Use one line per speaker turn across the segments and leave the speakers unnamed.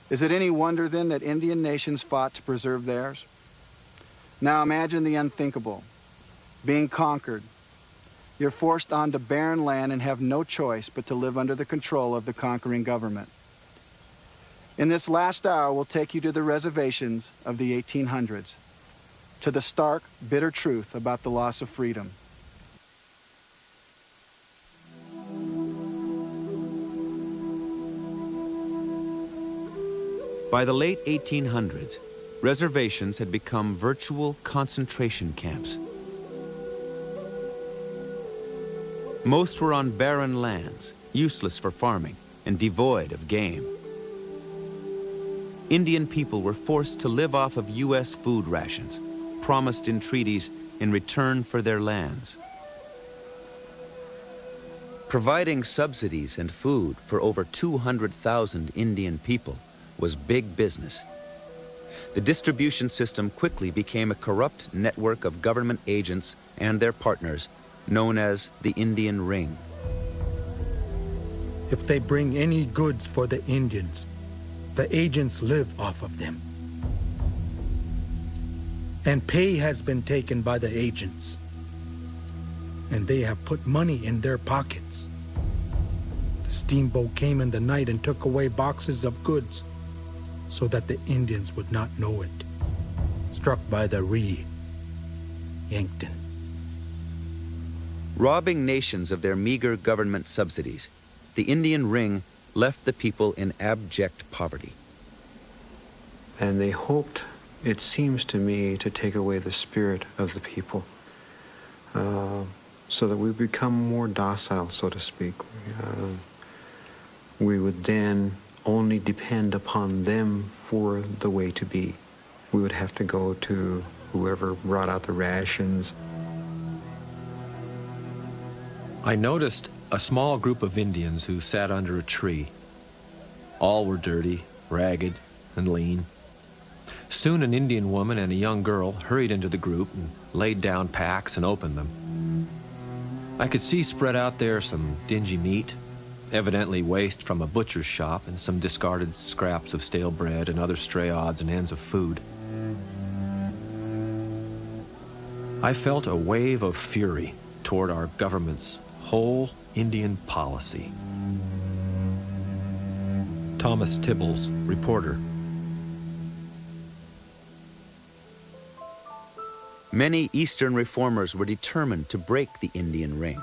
Is it any wonder then that Indian nations fought to preserve theirs? Now imagine the unthinkable, being conquered. You're forced onto barren land and have no choice but to live under the control of the conquering government. In this last hour, we'll take you to the reservations of the 1800s, to the stark, bitter truth about the loss of freedom.
By the late 1800s, reservations had become virtual concentration camps. Most were on barren lands, useless for farming and devoid of game. Indian people were forced to live off of U.S. food rations, promised in treaties in return for their lands. Providing subsidies and food for over 200,000 Indian people was big business. The distribution system quickly became a corrupt network of government agents and their partners, known as the Indian Ring.
If they bring any goods for the Indians, the agents live off of them. And pay has been taken by the agents. And they have put money in their pockets. The steamboat came in the night and took away boxes of goods so that the Indians would not know it. Struck by the Yankton.
Robbing nations of their meager government subsidies, the Indian Ring left the people in abject poverty.
And they hoped, it seems to me, to take away the spirit of the people, so that we become more docile, so to speak. We would then only depend upon them for the way to be. We would have to go to whoever brought out the rations.
I noticed a small group of Indians who sat under a tree. All were dirty, ragged, and lean. Soon an Indian woman and a young girl hurried into the group and laid down packs and opened them. I could see spread out there some dingy meat, evidently waste from a butcher's shop, and some discarded scraps of stale bread and other stray odds and ends of food. I felt a wave of fury toward our government's whole Indian policy. Thomas Tibbles, reporter.
Many Eastern reformers were determined to break the Indian Ring,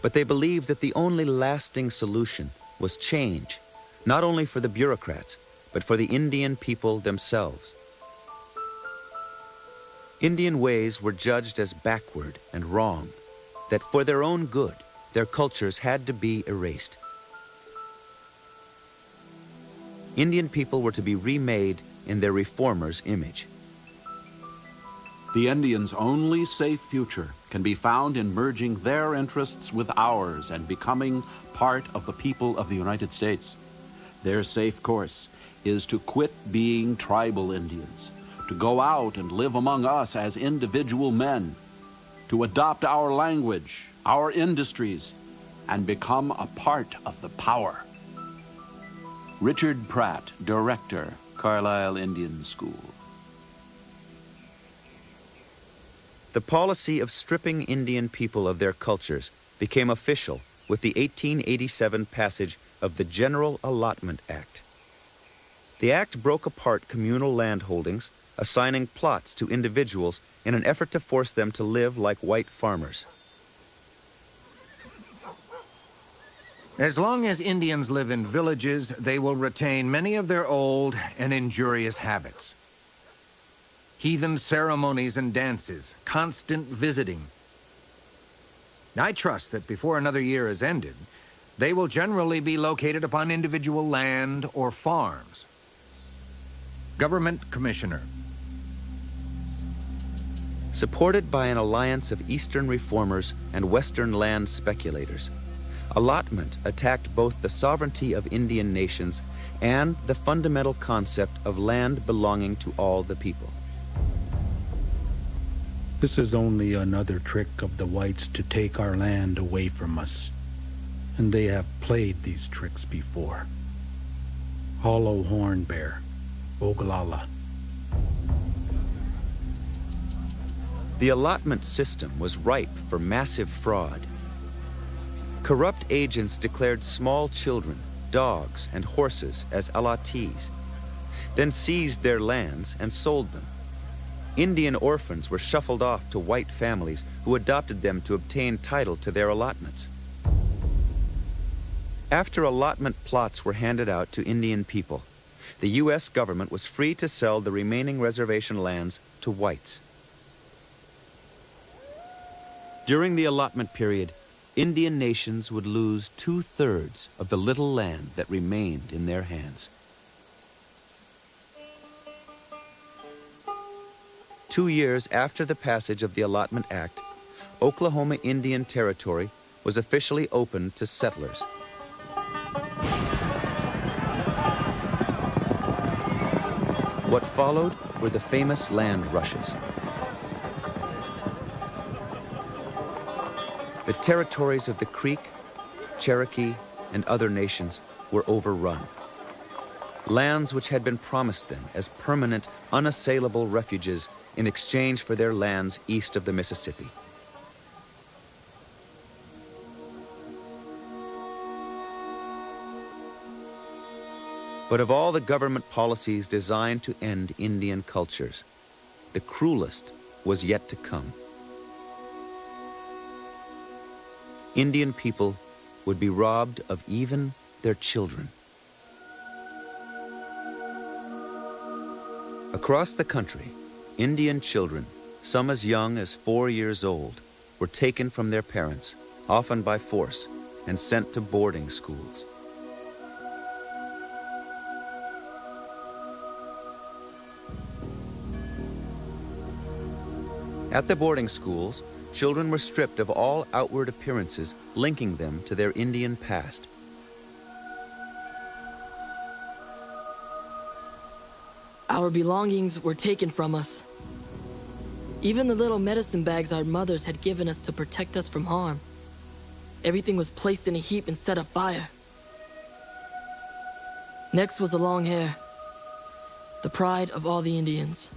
but they believed that the only lasting solution was change, not only for the bureaucrats, but for the Indian people themselves. Indian ways were judged as backward and wrong, that for their own good, their cultures had to be erased. Indian people were to be remade in their reformers' image.
The Indians' only safe future can be found in merging their interests with ours and becoming part of the people of the United States. Their safe course is to quit being tribal Indians, to go out and live among us as individual men, to adopt our language, our industries, and become a part of the power. Richard Pratt, Director, Carlisle Indian School.
The policy of stripping Indian people of their cultures became official with the 1887 passage of the General Allotment Act. The act broke apart communal land holdings, assigning plots to individuals in an effort to force them to live like white farmers.
As long as Indians live in villages, they will retain many of their old and injurious habits. Heathen ceremonies and dances, constant visiting. I trust that before another year is ended, they will generally be located upon individual land or farms. Government Commissioner.
Supported by an alliance of Eastern reformers and Western land speculators, Allotment attacked both the sovereignty of Indian nations and the fundamental concept of land belonging to all the people.
This is only another trick of the whites to take our land away from us. And they have played these tricks before. hollow horn bear, Oglala.
The allotment system was ripe for massive fraud. Corrupt agents declared small children, dogs, and horses as allottees, then seized their lands and sold them. Indian orphans were shuffled off to white families who adopted them to obtain title to their allotments. After allotment plots were handed out to Indian people, the U.S. government was free to sell the remaining reservation lands to whites. During the allotment period, Indian nations would lose 2/3 of the little land that remained in their hands. 2 years after the passage of the Allotment Act, Oklahoma Indian Territory was officially opened to settlers. What followed were the famous land rushes. The territories of the Creek, Cherokee, and other nations were overrun. Lands which had been promised them as permanent, unassailable refuges in exchange for their lands east of the Mississippi. But of all the government policies designed to end Indian cultures, the cruelest was yet to come. Indian people would be robbed of even their children. Across the country, Indian children, some as young as 4 years old, were taken from their parents, often by force, and sent to boarding schools. At the boarding schools, children were stripped of all outward appearances linking them to their Indian past.
Our belongings were taken from us. Even the little medicine bags our mothers had given us to protect us from harm. Everything was placed in a heap and set afire. Next was the long hair, the pride of all the Indians.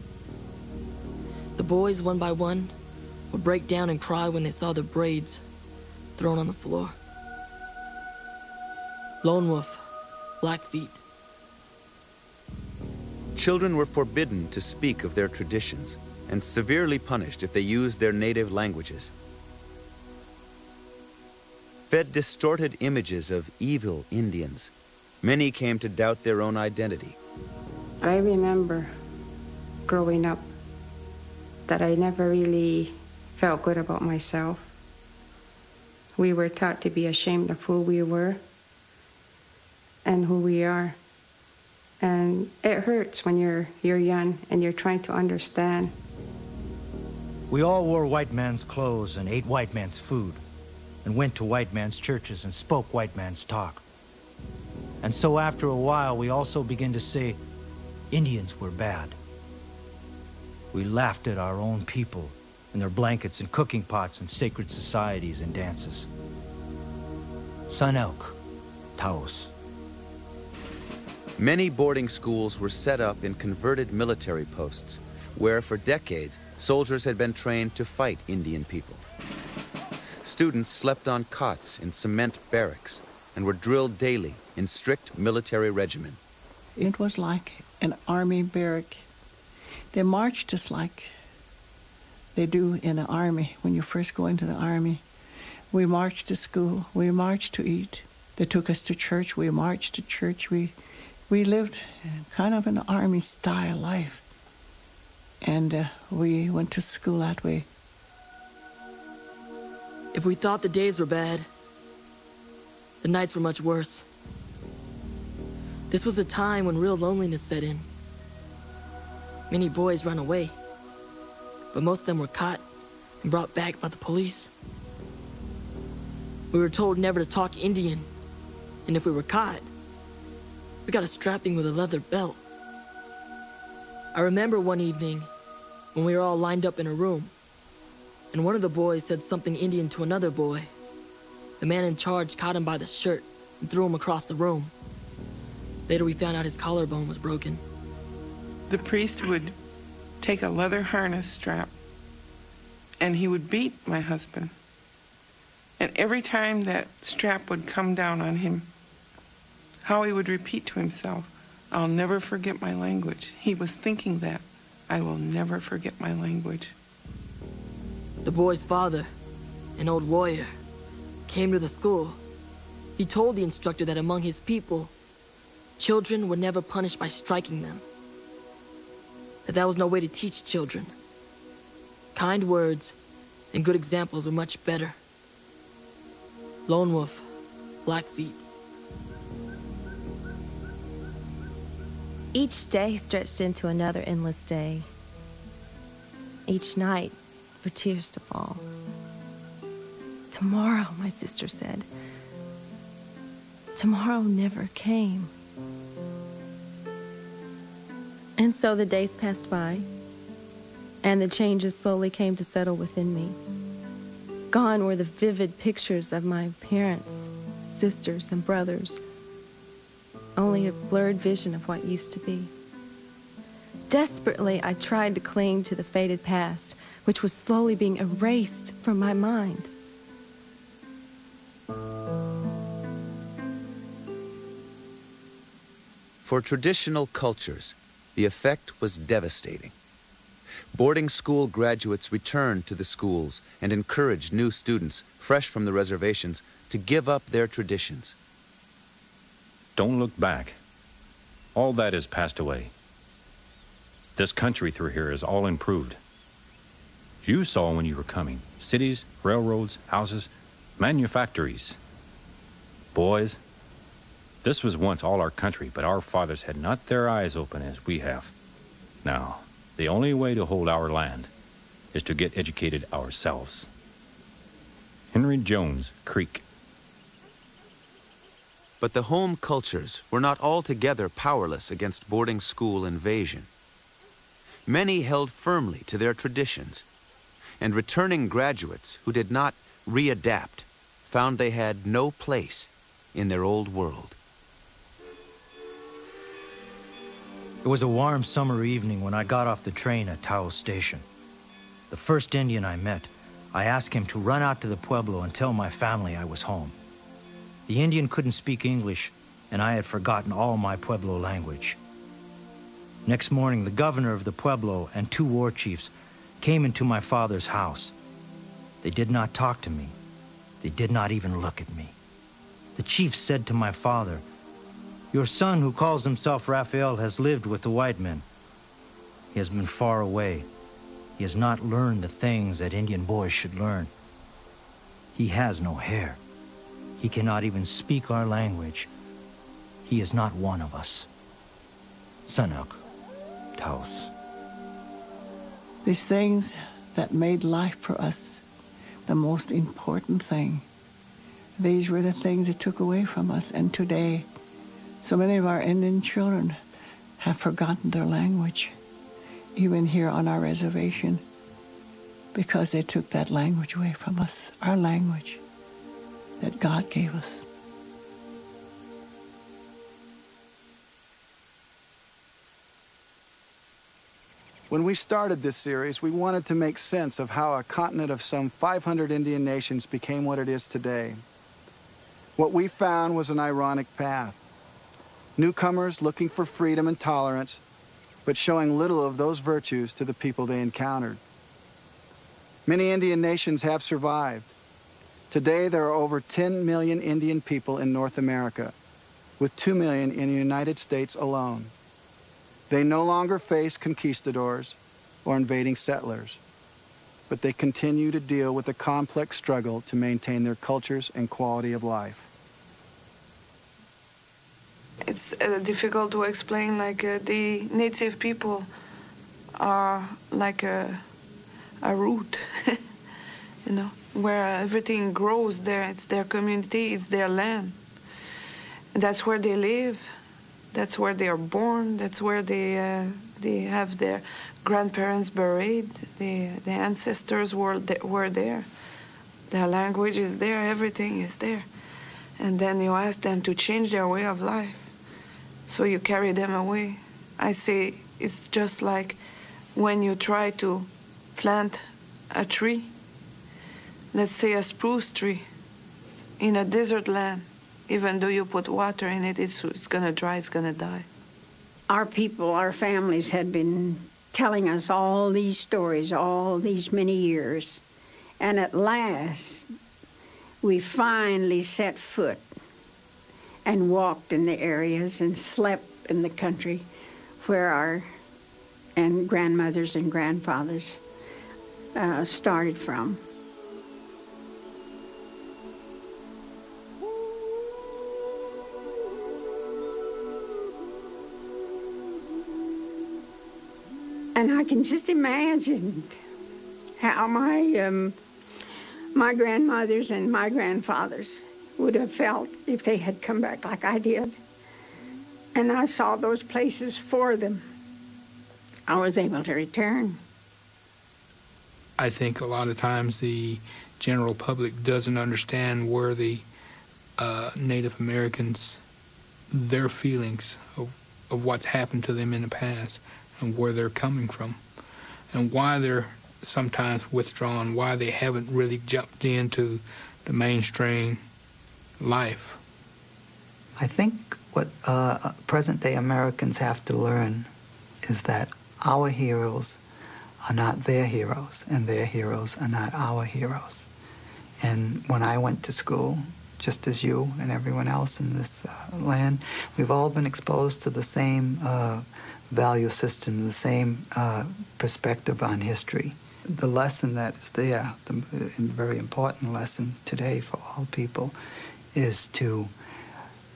The boys, one by one, would break down and cry when they saw the braids thrown on the floor. Lone Wolf, Blackfeet.
Children were forbidden to speak of their traditions and severely punished if they used their native languages. Fed distorted images of evil Indians, many came to doubt their own identity.
I remember growing up that I never really felt good about myself. We were taught to be ashamed of who we were and who we are. And it hurts when you're young and you're trying to understand.
We all wore white man's clothes and ate white man's food and went to white man's churches and spoke white man's talk. And so after a while, we also began to say Indians were bad. We laughed at our own people and their blankets and cooking pots and sacred societies and dances. Sun Elk, Taos.
Many boarding schools were set up in converted military posts, where for decades, soldiers had been trained to fight Indian people. Students slept on cots in cement barracks and were drilled daily in strict military regimen.
It was like an army barrack. They marched just like they do in the army when you first go into the army. We marched to school. We marched to eat. They took us to church. We marched to church. We lived kind of an army-style life. And we went to school that way.
If we thought the days were bad, the nights were much worse. This was the time when real loneliness set in. Many boys ran away, but most of them were caught and brought back by the police. We were told never to talk Indian, and if we were caught, we got a strapping with a leather belt. I remember one evening when we were all lined up in a room, and one of the boys said something Indian to another boy. The man in charge caught him by the shirt and threw him across the room. Later, we found out his collarbone was broken.
The priest would take a leather harness strap and he would beat my husband. And every time that strap would come down on him, how he would repeat to himself, "I'll never forget my language." He was thinking that, "I will never forget my language."
The boy's father, an old warrior, came to the school. He told the instructor that among his people, children were never punished by striking them. That was no way to teach children. Kind words and good examples were much better. Lone Wolf, Blackfeet.
Each day stretched into another endless day. Each night for tears to fall. Tomorrow, my sister said. Tomorrow never came. And so the days passed by, and the changes slowly came to settle within me. Gone were the vivid pictures of my parents, sisters, and brothers. Only a blurred vision of what used to be. Desperately, I tried to cling to the faded past, which was slowly being erased from my mind.
For traditional cultures, the effect was devastating. Boarding school graduates returned to the schools and encouraged new students, fresh from the reservations, to give up their traditions.
Don't look back. All that has passed away. This country through here is all improved. You saw when you were coming, cities, railroads, houses, manufactories. Boys, this was once all our country, but our fathers had not their eyes open as we have. Now, the only way to hold our land is to get educated ourselves. Henry Jones, Creek.
But the home cultures were not altogether powerless against boarding school invasion. Many held firmly to their traditions, and returning graduates who did not readapt found they had no place in their old world.
It was a warm summer evening when I got off the train at Taos Station. The first Indian I met, I asked him to run out to the pueblo and tell my family I was home. The Indian couldn't speak English, and I had forgotten all my pueblo language. Next morning, the governor of the pueblo and 2 war chiefs came into my father's house. They did not talk to me. They did not even look at me. The chief said to my father, "Your son, who calls himself Raphael, has lived with the white men. He has been far away. He has not learned the things that Indian boys should learn. He has no hair. He cannot even speak our language. He is not one of us." Sanok, Taos.
These things that made life for us the most important thing, these were the things that took away from us. And today, so many of our Indian children have forgotten their language, even here on our reservation, because they took that language away from us, our language that God gave us.
When we started this series, we wanted to make sense of how a continent of some 500 Indian nations became what it is today. What we found was an ironic path. Newcomers looking for freedom and tolerance, but showing little of those virtues to the people they encountered. Many Indian nations have survived. Today, there are over 10 million Indian people in North America, with 2 million in the United States alone. They no longer face conquistadors or invading settlers, but they continue to deal with the complex struggle to maintain their cultures and quality of life.
It's difficult to explain, like the native people are like a root, you know, where everything grows there. It's their community, it's their land. And that's where they live. That's where they are born. That's where they have their grandparents buried. The ancestors were there. Their language is there. Everything is there. And then you ask them to change their way of life. so you carry them away. I say it's just like when you try to plant a tree, let's say a spruce tree, in a desert land. Even though you put water in it, it's going to dry, it's going to die.
Our people, our families had been telling us all these stories all these many years. And at last, we finally set foot and walked in the areas and slept in the country where our grandmothers and grandfathers started from. And I can just imagine how my grandmothers and my grandfathers would have felt if they had come back like I did. And I saw those places for them. I was able to return.
I think a lot of times the general public doesn't understand where the Native Americans, their feelings of what's happened to them in the past and where they're coming from and why they're sometimes withdrawn, why they haven't really jumped into the mainstream life.
I think what present-day Americans have to learn is that our heroes are not their heroes, and their heroes are not our heroes. And when I went to school, just as you and everyone else in this land, we've all been exposed to the same value system, the same perspective on history. The lesson that is there, the very important lesson today for all people, is to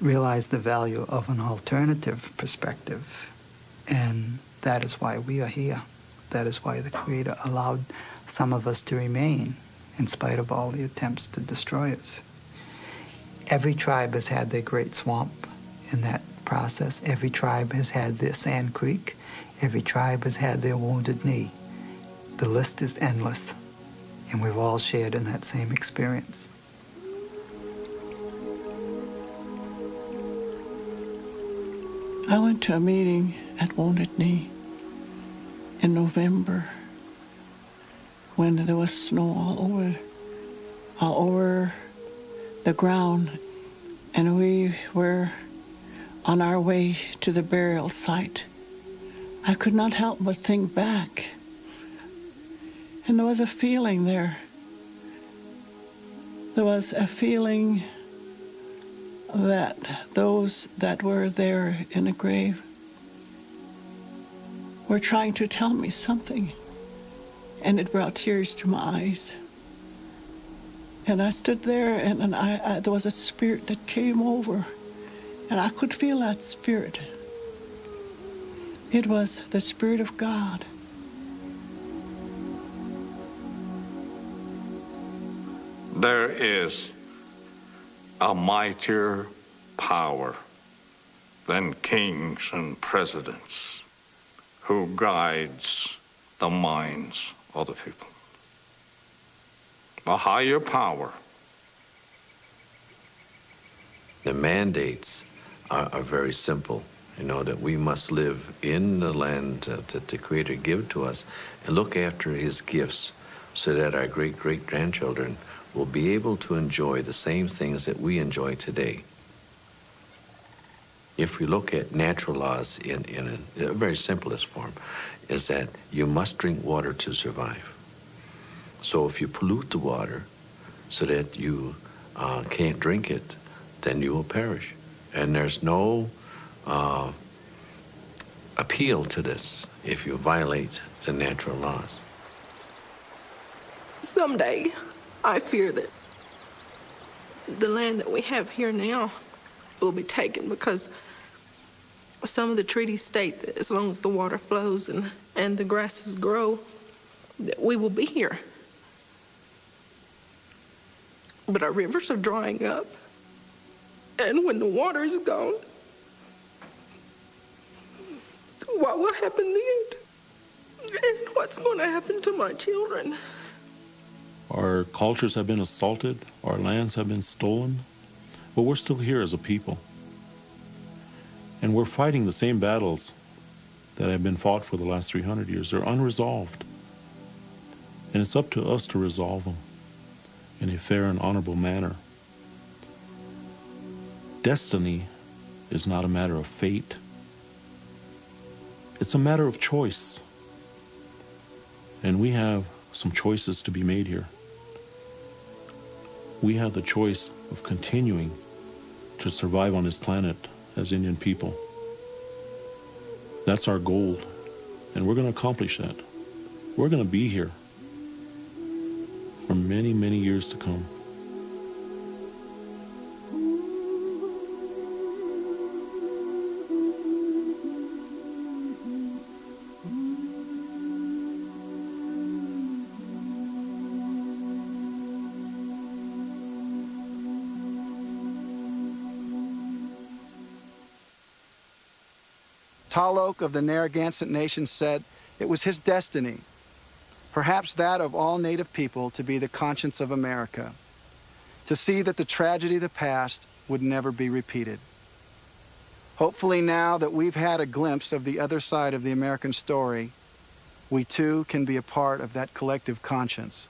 realize the value of an alternative perspective. And that is why we are here. That is why the Creator allowed some of us to remain in spite of all the attempts to destroy us. Every tribe has had their great swamp in that process. Every tribe has had their sand creek. Every tribe has had their wounded knee. The list is endless, and we've all shared in that same experience.
I went to a meeting at Wounded Knee in November when there was snow all over the ground, and we were on our way to the burial site. I could not help but think back, and there was a feeling there. There was a feeling that those that were there in the grave were trying to tell me something, and it brought tears to my eyes. And I stood there, and there was a spirit that came over, and I could feel that spirit. It was the Spirit of God.
There is a mightier power than kings and presidents who guides the minds of the people. A higher power.
The mandates are very simple. You know, that we must live in the land that the Creator gave to us and look after His gifts so that our great-great-grandchildren will be able to enjoy the same things that we enjoy today. If we look at natural laws in a very simplest form, is that you must drink water to survive. So if you pollute the water so that you can't drink it, then you will perish. And there's no appeal to this if you violate the natural laws.
Someday, I fear that the land that we have here now will be taken because some of the treaties state that as long as the water flows and the grasses grow, that we will be here. But our rivers are drying up, and when the water is gone, what will happen then? And what's going to happen to my children?
Our cultures have been assaulted, our lands have been stolen, but we're still here as a people. And we're fighting the same battles that have been fought for the last 300 years. They're unresolved. And it's up to us to resolve them in a fair and honorable manner. Destiny is not a matter of fate. It's a matter of choice. And we have some choices to be made here. We have the choice of continuing to survive on this planet as Indian people. That's our goal, and we're going to accomplish that. We're going to be here for many, many years to come.
Talok of the Narragansett Nation said it was his destiny, perhaps that of all Native people, to be the conscience of America, to see that the tragedy of the past would never be repeated. Hopefully now that we've had a glimpse of the other side of the American story, we too can be a part of that collective conscience.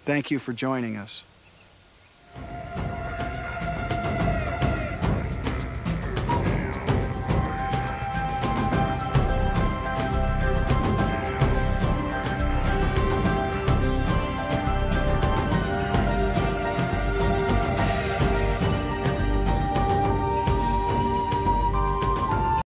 Thank you for joining us.